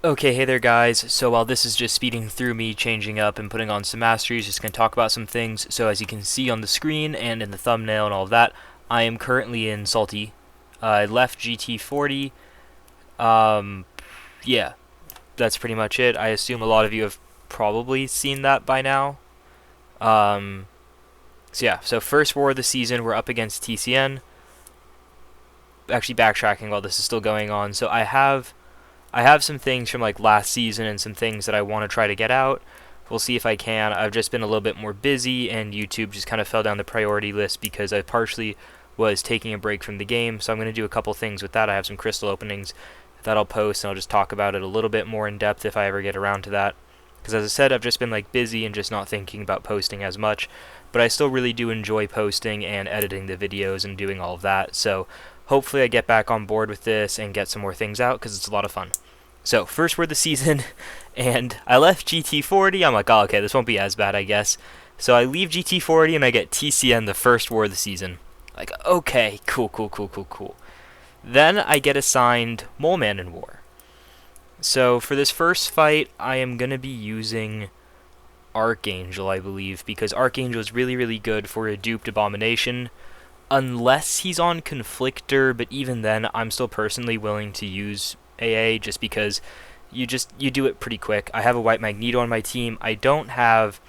Okay, hey there guys. So while this is just speeding through me changing up and putting on some masteries, just going to talk about some things. So as you can see on the screen and in the thumbnail and all of that, I am currently in Salty. I left GT40. Um, yeah, that's pretty much it. I assume a lot of you have probably seen that by now. Um, so first war of the season, we're up against TCN. Actually backtracking while this is still going on. So I have some things from like last season and some things that I want to try to get out. We'll see if I can. I've just been a little bit more busy, and YouTube just kind of fell down the priority list because I partially was taking a break from the game. So I'm going to do a couple things with that. I have some crystal openings that I'll post, and I'll just talk about it a little bit more in depth if I ever get around to that. Because as I said, I've just been like busy and just not thinking about posting as much. But I still really do enjoy posting and editing the videos and doing all of that. So hopefully I get back on board with this and get some more things out because it's a lot of fun. So, first word of the season, and I left GT40. I'm like, oh, okay, this won't be as bad, I guess. So I leave GT40 and I get TCN the first war of the season. Like, okay, cool, cool, cool, cool, cool. Then I get assigned Mole Man in War. So for this first fight, I am going to be using Archangel, I believe, because Archangel is really, really good for a duped Abomination. Unless he's on Conflictor, but even then, I'm still personally willing to use AA just because you do it pretty quick. I have a White Magneto on my team. I don't have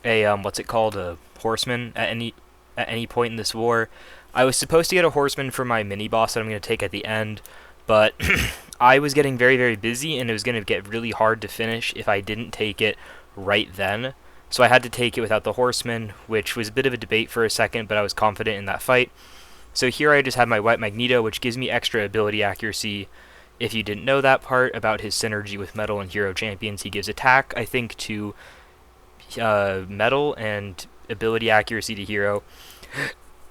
a what's it called, a Horseman at any point in this war. I was supposed to get a Horseman for my mini boss that I'm going to take at the end, but I was getting very, very busy and it was going to get really hard to finish if I didn't take it right then. So I had to take it without the Horseman, which was a bit of a debate for a second, but I was confident in that fight. So here I just have my White Magneto, which gives me extra ability accuracy. If you didn't know that part about his synergy with Metal and Hero Champions, he gives attack, I think, to Metal and ability accuracy to Hero.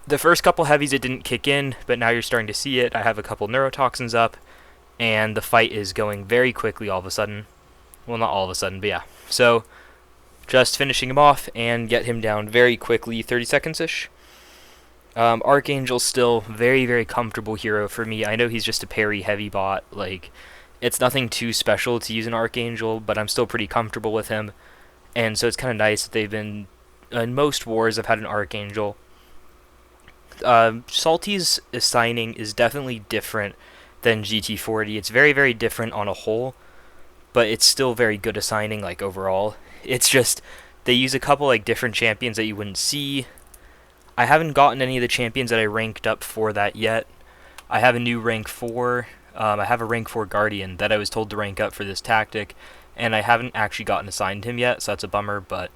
The first couple heavies it didn't kick in, but now you're starting to see it. I have a couple neurotoxins up, and the fight is going very quickly all of a sudden. Well, not all of a sudden, but yeah. So, just finishing him off and get him down very quickly, 30 seconds-ish. Archangel's still very, very comfortable hero for me. I know he's just a parry heavy bot. Like, it's nothing too special to use an Archangel, but I'm still pretty comfortable with him. And so it's kind of nice that they've been... In most wars, I've had an Archangel. Salty's assigning is definitely different than GT40. It's very, very different on a whole, but it's still very good assigning, like, overall. It's just, they use a couple, like, different champions that you wouldn't see. I haven't gotten any of the champions that I ranked up for that yet. I have a new rank 4. I have a rank 4 Guardian that I was told to rank up for this tactic, and I haven't actually gotten assigned him yet, so that's a bummer, but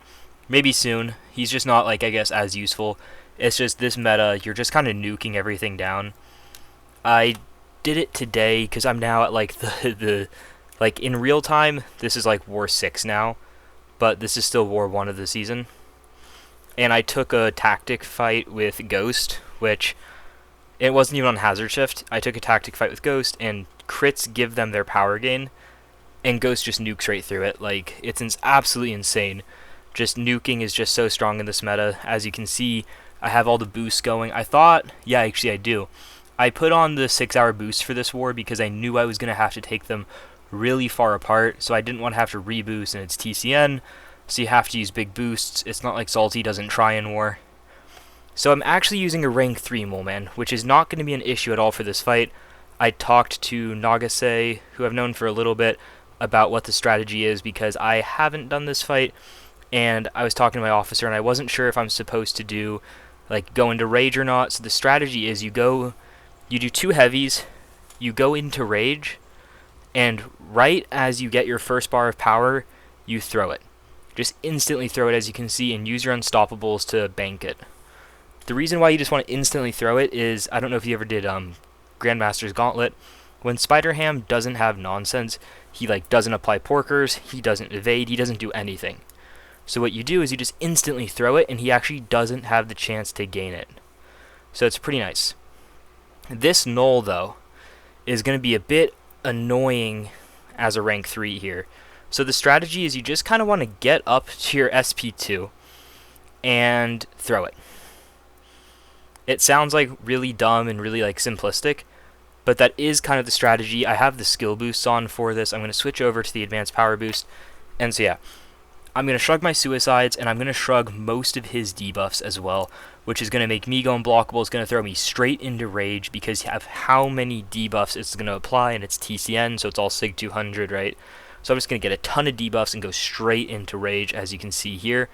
maybe soon. He's just not, like, I guess, as useful. It's just this meta, you're just kind of nuking everything down. I did it today, because I'm now at, like, like, in real time, this is, like, War 6 now, but this is still War 1 of the season. And I took a tactic fight with Ghost, which it wasn't even on Hazard Shift. I took a tactic fight with Ghost, and crits give them their power gain, and Ghost just nukes right through it. Like, it's absolutely insane. Just nuking is just so strong in this meta. As you can see, I have all the boosts going. I thought, yeah, actually I do. I put on the 6-hour boost for this war because I knew I was going to have to take them really far apart, so I didn't want to have to reboost, and it's TCN, so you have to use big boosts. It's not like Salty doesn't try in war. So I'm actually using a rank 3 Mole Man, which is not going to be an issue at all for this fight. I talked to Nagase, who I've known for a little bit, about what the strategy is because I haven't done this fight, and I was talking to my officer and I wasn't sure if I'm supposed to do, like, go into rage or not. So the strategy is you do 2 heavies, you go into rage, and right as you get your first bar of power, you throw it. Just instantly throw it, as you can see, and use your unstoppables to bank it. The reason why you just want to instantly throw it is, I don't know if you ever did Grandmaster's Gauntlet. When Spider-Ham doesn't have nonsense, he, like, doesn't apply porkers, he doesn't evade, he doesn't do anything. So what you do is you just instantly throw it, and he actually doesn't have the chance to gain it. So it's pretty nice. This Null, though, is going to be a bit annoying as a rank 3 here. So the strategy is you just kind of want to get up to your SP2 and throw it. It sounds like really dumb and really, like, simplistic, but that is kind of the strategy. I have the skill boosts on for this. I'm going to switch over to the advanced power boost, and so yeah, I'm going to shrug my suicides, and I'm going to shrug most of his debuffs as well, which is going to make me go unblockable. It's going to throw me straight into rage because of how many debuffs it's going to apply, and it's TCN, so it's all Sig 200, right? So I'm just going to get a ton of debuffs and go straight into rage, as you can see here.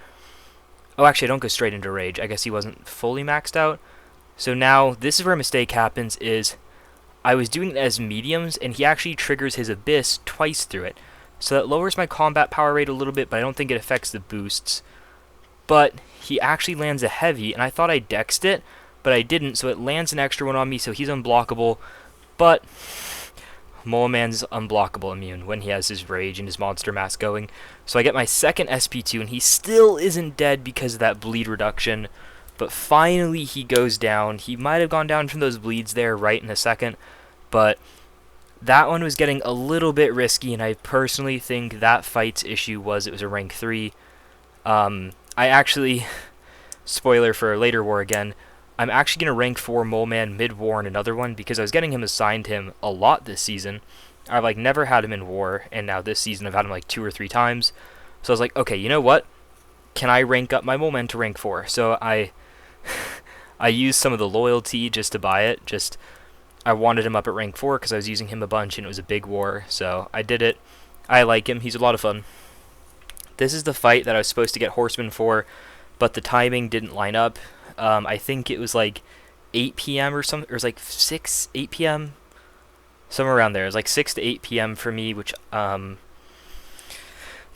Oh, actually, I don't go straight into rage. I guess he wasn't fully maxed out. So now, this is where a mistake happens, is I was doing it as mediums, and he actually triggers his Abyss twice through it. So that lowers my combat power rate a little bit, but I don't think it affects the boosts. But he actually lands a heavy, and I thought I dexed it, but I didn't, so it lands an extra one on me, so he's unblockable. But Mole Man's unblockable immune when he has his rage and his monster mask going. So I get my second SP2, and he still isn't dead because of that bleed reduction. But finally he goes down. He might have gone down from those bleeds there right in a second, but that one was getting a little bit risky, and I personally think that fight's issue was it was a rank 3. I actually, spoiler for a later war again, I'm actually going to rank 4 Mole Man mid-war in another one, because I was getting him assigned him a lot this season. I've like never had him in war, and now this season I've had him like 2 or 3 times. So I was like, okay, you know what? Can I rank up my Mole Man to rank 4? So I used some of the loyalty just to buy it. I wanted him up at rank 4 because I was using him a bunch and it was a big war, so I did it. I like him, he's a lot of fun. This is the fight that I was supposed to get Horseman for, but the timing didn't line up. I think it was like 8 p.m. or something, or it was like 8 p.m., somewhere around there. It was like 6 to 8 p.m. for me, which the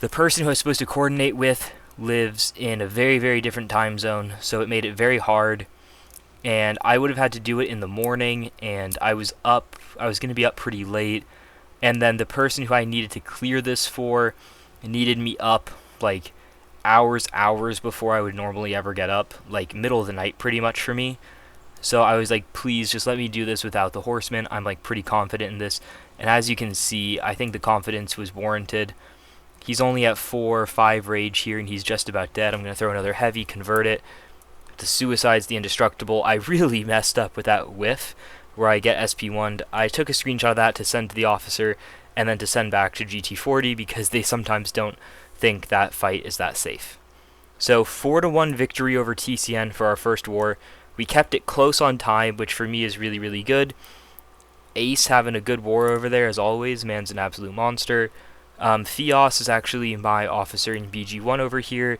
person who I was supposed to coordinate with lives in a very, very different time zone, so it made it very hard. And I would have had to do it in the morning, and I was going to be up pretty late, and then the person who I needed to clear this for needed me up, like, hours before I would normally ever get up, like, middle of the night pretty much for me. So I was like, please, just let me do this without the Horseman. I'm, like, pretty confident in this, and as you can see, I think the confidence was warranted. He's only at 4 or 5 rage here, and he's just about dead. I'm going to throw another heavy, convert it. The suicide's the indestructible. I really messed up with that whiff where I get SP1'd. I took a screenshot of that to send to the officer and then to send back to GT40 because they sometimes don't think that fight is that safe. So 4-1 victory over TCN for our first war. We kept it close on time, which for me is really, really good. Ace having a good war over there as always. Man's an absolute monster. Fias is actually my officer in BG1 over here.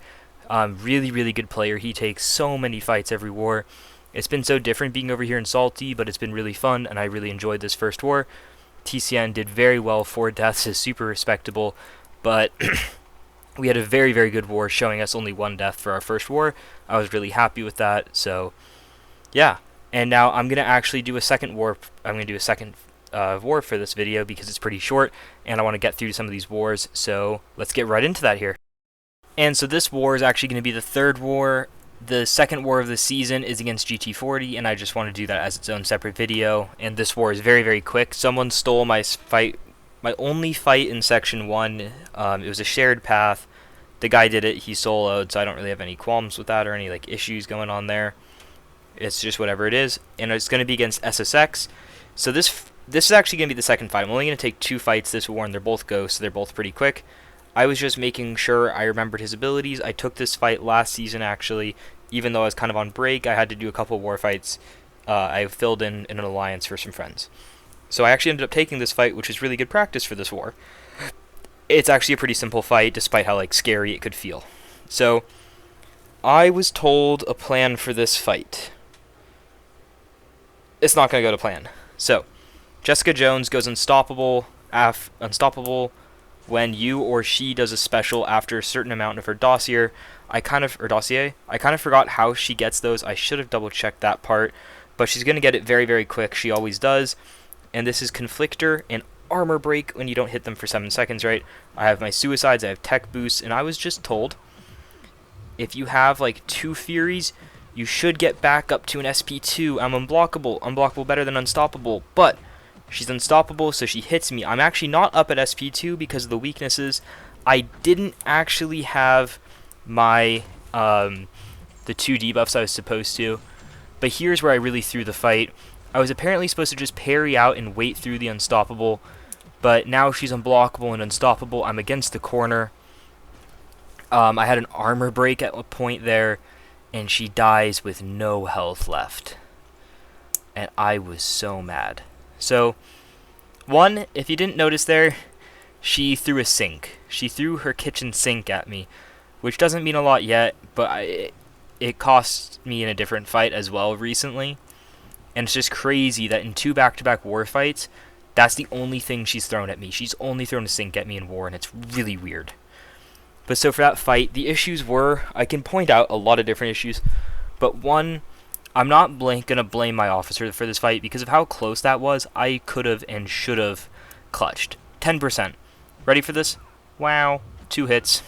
Really, really good player. He takes so many fights every war. It's been so different being over here in Salty, but it's been really fun, and I really enjoyed this first war. TCN did very well. 4 deaths is super respectable, but we had a very, very good war, showing us only 1 death for our first war. I was really happy with that, so yeah. And now I'm going to actually do a second war. I'm going to do a second war for this video because it's pretty short, and I want to get through some of these wars, so let's get right into that here. And so this war is actually going to be the 3rd war. The 2nd war of the season is against GT40, and I just want to do that as its own separate video. And this war is very, very quick. Someone stole my fight, my only fight in Section 1. It was a shared path. The guy did it. He soloed, so I don't really have any qualms with that or any like issues going on there. It's just whatever it is. And it's going to be against SSX. So this is actually going to be the 2nd fight. I'm only going to take 2 fights this war, and they're both ghosts, so they're both pretty quick. I was just making sure I remembered his abilities. I took this fight last season, actually. Even though I was kind of on break, I had to do a couple war fights. I filled in an alliance for some friends. So I actually ended up taking this fight, which is really good practice for this war. It's actually a pretty simple fight, despite how like scary it could feel. So I was told a plan for this fight. It's not going to go to plan. So Jessica Jones goes unstoppable when you or she does a special after a certain amount of her dossier. I kind of forgot how she gets those. I should have double checked that part, but she's going to get it very, very quick. She always does. And this is Conflictor and Armor Break when you don't hit them for 7 seconds, right? I have my suicides, I have tech boosts, and I was just told if you have like 2 Furies, you should get back up to an SP2. I'm unblockable. Unblockable better than unstoppable, but she's unstoppable, so she hits me. I'm actually not up at SP2 because of the weaknesses. I didn't actually have my the 2 debuffs I was supposed to, but here's where I really threw the fight. I was apparently supposed to just parry out and wait through the unstoppable, but now she's unblockable and unstoppable. I'm against the corner. I had an armor break at a point there, and she dies with no health left. And I was so mad. So, one, if you didn't notice there, she threw a sink. She threw her kitchen sink at me, which doesn't mean a lot yet, but it cost me in a different fight as well recently. And it's just crazy that in 2 back-to-back war fights, that's the only thing she's thrown at me. She's only thrown a sink at me in war, and it's really weird. But so for that fight, the issues were, I can point out a lot of different issues, but one, I'm not going to blame my officer for this fight because of how close that was. I could have and should have clutched. 10%. Ready for this? Wow. 2 hits.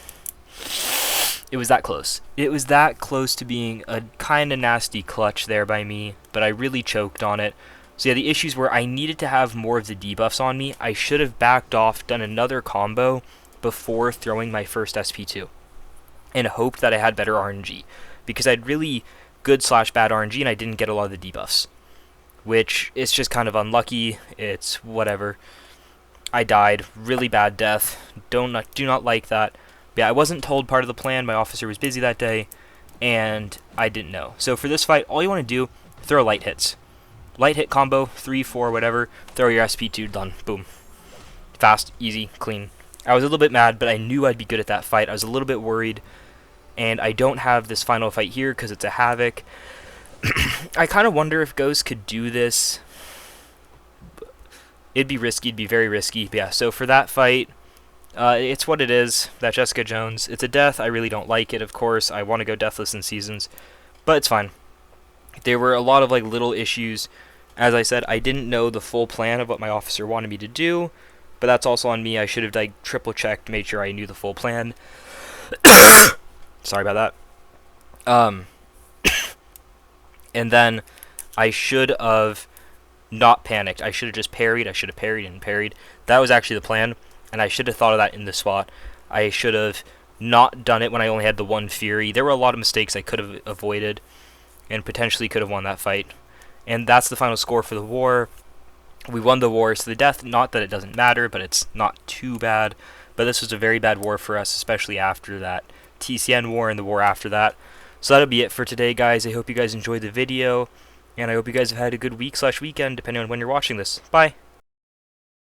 It was that close. It was that close to being a kind of nasty clutch there by me, but I really choked on it. So yeah, the issues were I needed to have more of the debuffs on me. I should have backed off, done another combo before throwing my first SP2, and hoped that I had better RNG, because I had really good/bad RNG and I didn't get a lot of the debuffs, which is just kind of unlucky. It's whatever. I died. Really bad death. Do not like that. But yeah, I wasn't told part of the plan. My officer was busy that day, and I didn't know. So for this fight, all you want to do, throw light hits. Light hit combo, 3, 4, whatever. Throw your SP2, done. Boom. Fast, easy, clean. I was a little bit mad, but I knew I'd be good at that fight. I was a little bit worried, and I don't have this final fight here because it's a Havoc. I kind of wonder if Ghost could do this. It'd be risky, it'd be very risky. But yeah, so for that fight, it's what it is. That Jessica Jones. It's a death. I really don't like it, of course. I want to go deathless in seasons, but it's fine. There were a lot of little issues. As I said, I didn't know the full plan of what my officer wanted me to do, but that's also on me. I should have triple checked, made sure I knew the full plan. Sorry about that. And then I should have not panicked. I should have just parried. I should have parried and parried. That was actually the plan, and I should have thought of that in the spot. I should have not done it when I only had the 1 Fury. There were a lot of mistakes I could have avoided and potentially could have won that fight. And that's the final score for the war. We won the war, so the death, not that it doesn't matter, but it's not too bad. But this was a very bad war for us, especially after that TCN war and the war after that. So that'll be it for today, guys. I hope you guys enjoyed the video, and I hope you guys have had a good week/weekend, depending on when you're watching this. Bye!